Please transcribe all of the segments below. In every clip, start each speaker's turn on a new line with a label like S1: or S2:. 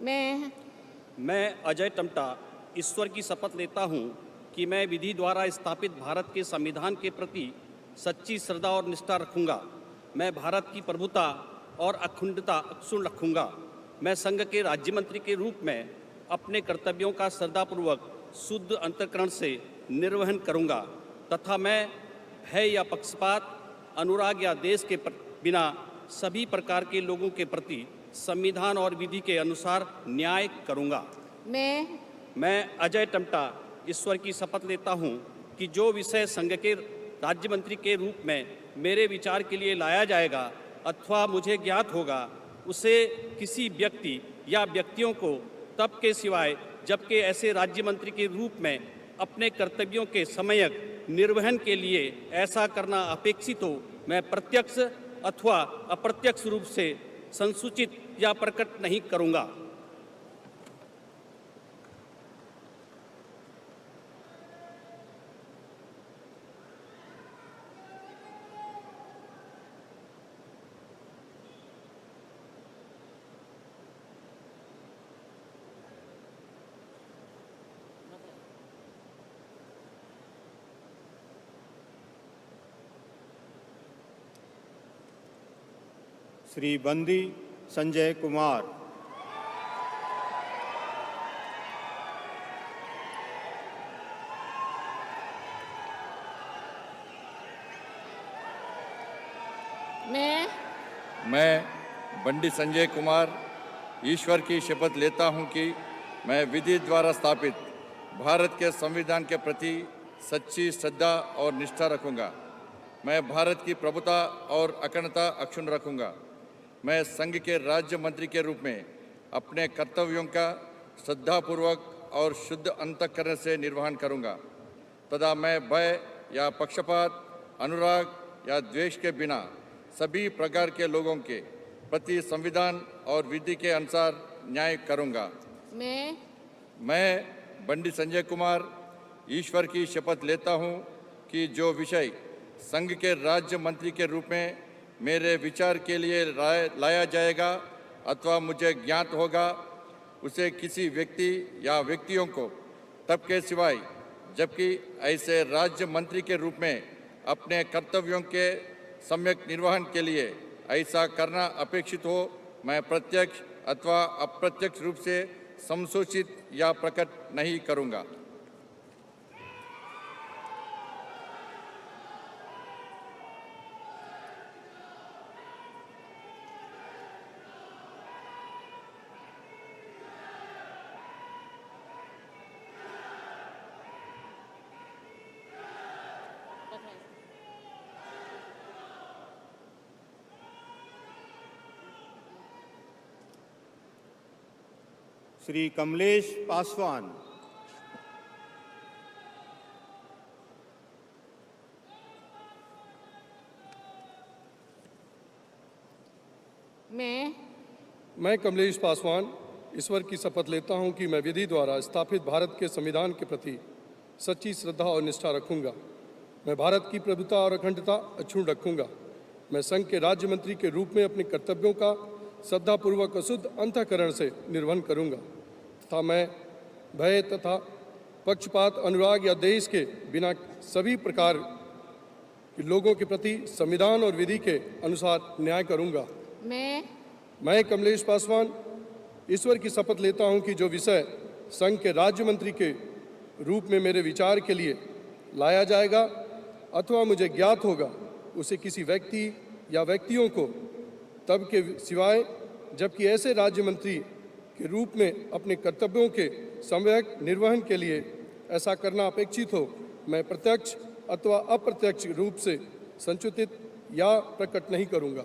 S1: मैं अजय टमटा ईश्वर की शपथ लेता हूँ कि मैं विधि द्वारा स्थापित भारत के संविधान के प्रति सच्ची श्रद्धा और निष्ठा रखूँगा। मैं भारत की प्रभुता और अखंडता अक्षुण्ण रखूँगा। मैं संघ के राज्य मंत्री के रूप में अपने कर्तव्यों का श्रद्धापूर्वक शुद्ध अंतःकरण से निर्वहन करूँगा तथा मैं भय या पक्षपात, अनुराग या देश के बिना सभी प्रकार के लोगों के प्रति संविधान और विधि के अनुसार न्याय करूँगा। मैं अजय टमटा ईश्वर की शपथ लेता हूँ कि जो विषय संघ के राज्य मंत्री के रूप में मेरे विचार के लिए लाया जाएगा अथवा मुझे ज्ञात होगा, उसे किसी व्यक्ति या व्यक्तियों को तब के सिवाय जबकि ऐसे राज्य मंत्री के रूप में अपने कर्तव्यों के सम्यक निर्वहन के लिए ऐसा करना अपेक्षित हो, मैं प्रत्यक्ष अथवा अप्रत्यक्ष रूप से संसूचित या प्रकट नहीं करूँगा।
S2: श्री बंदी संजय कुमार।
S3: मैं बंडी संजय कुमार ईश्वर की शपथ लेता हूं कि मैं विधि द्वारा स्थापित भारत के संविधान के प्रति सच्ची श्रद्धा और निष्ठा रखूंगा। मैं भारत की प्रभुता और अखंडता अक्षुण्ण रखूंगा। मैं संघ के राज्य मंत्री के रूप में अपने कर्तव्यों का श्रद्धापूर्वक और शुद्ध अंतःकरण से निर्वहन करूंगा तथा मैं भय या पक्षपात, अनुराग या द्वेष के बिना सभी प्रकार के लोगों के प्रति संविधान और विधि के अनुसार न्याय करूंगा। मैं बंडी संजय कुमार ईश्वर की शपथ लेता हूं कि जो विषय संघ के राज्य मंत्री के रूप में मेरे विचार के लिए लाया जाएगा अथवा मुझे ज्ञात होगा, उसे किसी व्यक्ति या व्यक्तियों को तब के सिवाय जबकि ऐसे राज्य मंत्री के रूप में अपने कर्तव्यों के सम्यक निर्वहन के लिए ऐसा करना अपेक्षित हो, मैं प्रत्यक्ष अथवा अप्रत्यक्ष रूप से संसूचित या प्रकट नहीं करूँगा।
S2: श्री कमलेश पासवान।
S4: मैं कमलेश पासवान ईश्वर की शपथ लेता हूं कि मैं विधि द्वारा स्थापित भारत के संविधान के प्रति सच्ची श्रद्धा और निष्ठा रखूंगा। मैं भारत की प्रभुता और अखंडता अक्षुण्ण रखूंगा। मैं संघ के राज्य मंत्री के रूप में अपने कर्तव्यों का श्रद्धापूर्वक शुद्ध अंतःकरण से निर्वहन करूंगा तथा मैं भय तथा पक्षपात, अनुराग या देश के बिना सभी प्रकार के लोगों के प्रति संविधान और विधि के अनुसार न्याय करूंगा। मैं कमलेश पासवान ईश्वर की शपथ लेता हूं कि जो विषय संघ के राज्य मंत्री के रूप में मेरे विचार के लिए लाया जाएगा अथवा मुझे ज्ञात होगा, उसे किसी व्यक्ति या व्यक्तियों को तब के सिवाय जबकि ऐसे राज्य मंत्री के रूप में अपने कर्तव्यों के सम्यक निर्वहन के लिए ऐसा करना अपेक्षित हो, मैं प्रत्यक्ष अथवा अप्रत्यक्ष रूप से संसूचित या प्रकट नहीं करूँगा।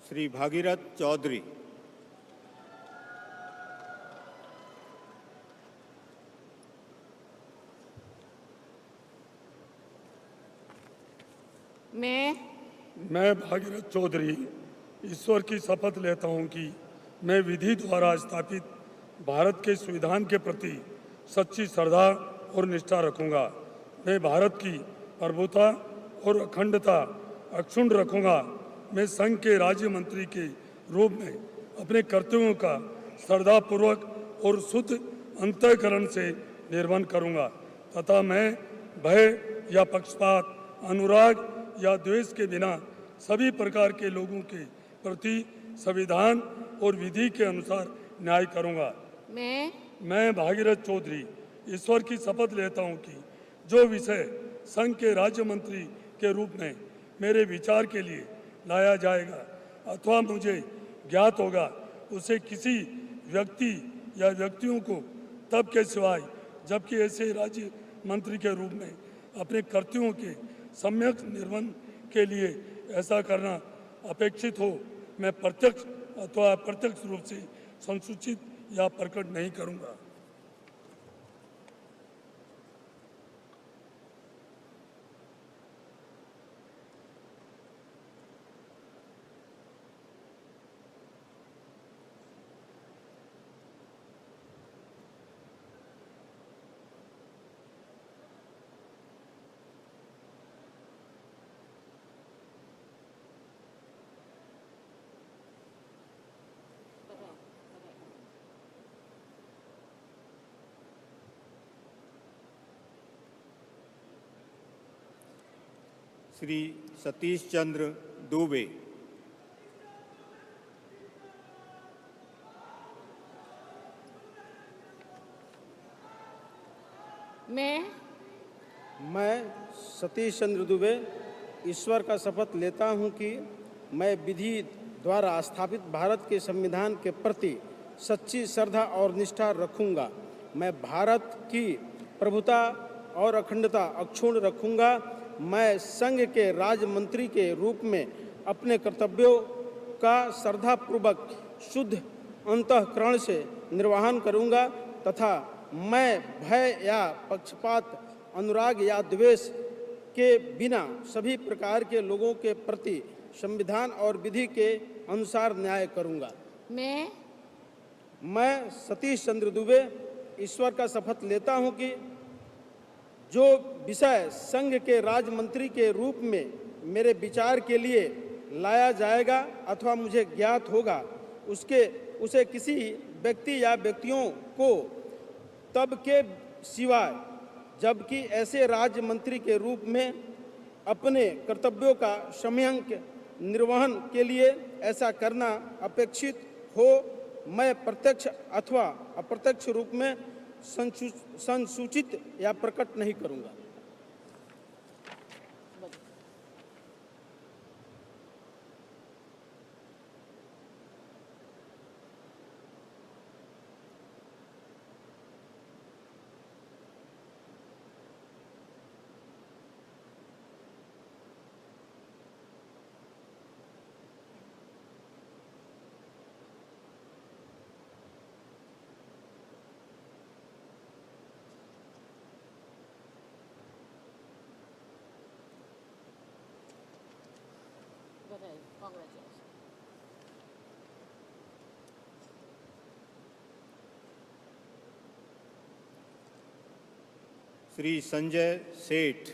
S2: श्री भागीरथ चौधरी।
S5: मैं भागीरथ चौधरी ईश्वर की शपथ लेता हूं कि मैं विधि द्वारा स्थापित भारत के संविधान के प्रति सच्ची श्रद्धा और निष्ठा रखूंगा। मैं भारत की प्रभुता और अखंडता अक्षुण्ण रखूंगा। मैं संघ के राज्य मंत्री के रूप में अपने कर्तव्यों का श्रद्धापूर्वक और शुद्ध अंतःकरण से निर्वहन करूंगा तथा मैं भय या पक्षपात, अनुराग या द्वेष के बिना सभी प्रकार के लोगों के प्रति संविधान और विधि के अनुसार न्याय करूंगा। मैं भागीरथ चौधरी ईश्वर की शपथ लेता हूं कि जो विषय संघ के राज्य मंत्री के रूप में मेरे विचार के लिए लाया जाएगा अथवा मुझे ज्ञात होगा उसे किसी व्यक्ति या व्यक्तियों को तब के सिवाय जबकि ऐसे राज्य मंत्री के रूप में अपने कर्तव्यों के सम्यक निर्वहन के लिए ऐसा करना अपेक्षित हो मैं प्रत्यक्ष अथवा अप्रत्यक्ष रूप से संसूचित या प्रकट नहीं करूंगा।
S2: श्री सतीश चंद्र दुबे।
S6: मैं सतीश चंद्र दुबे ईश्वर का शपथ लेता हूं कि मैं विधि द्वारा स्थापित भारत के संविधान के प्रति सच्ची श्रद्धा और निष्ठा रखूंगा। मैं भारत की प्रभुता और अखंडता अक्षुण्ण रखूंगा। मैं संघ के राज्य मंत्री के रूप में अपने कर्तव्यों का श्रद्धापूर्वक शुद्ध अंतःकरण से निर्वहन करूंगा तथा मैं भय या पक्षपात, अनुराग या द्वेष के बिना सभी प्रकार के लोगों के प्रति संविधान और विधि के अनुसार न्याय करूंगा। मैं सतीश चंद्र दुबे ईश्वर का शपथ लेता हूं कि जो विषय संघ के राज्य मंत्री के रूप में मेरे विचार के लिए लाया जाएगा अथवा मुझे ज्ञात होगा उसे किसी व्यक्ति या व्यक्तियों को तब के सिवाय जबकि ऐसे राज्य मंत्री के रूप में अपने कर्तव्यों का सम्यक निर्वहन के लिए ऐसा करना अपेक्षित हो मैं प्रत्यक्ष अथवा अप्रत्यक्ष रूप में संसूचित या प्रकट नहीं करूंगा।
S2: श्री संजय सेठ।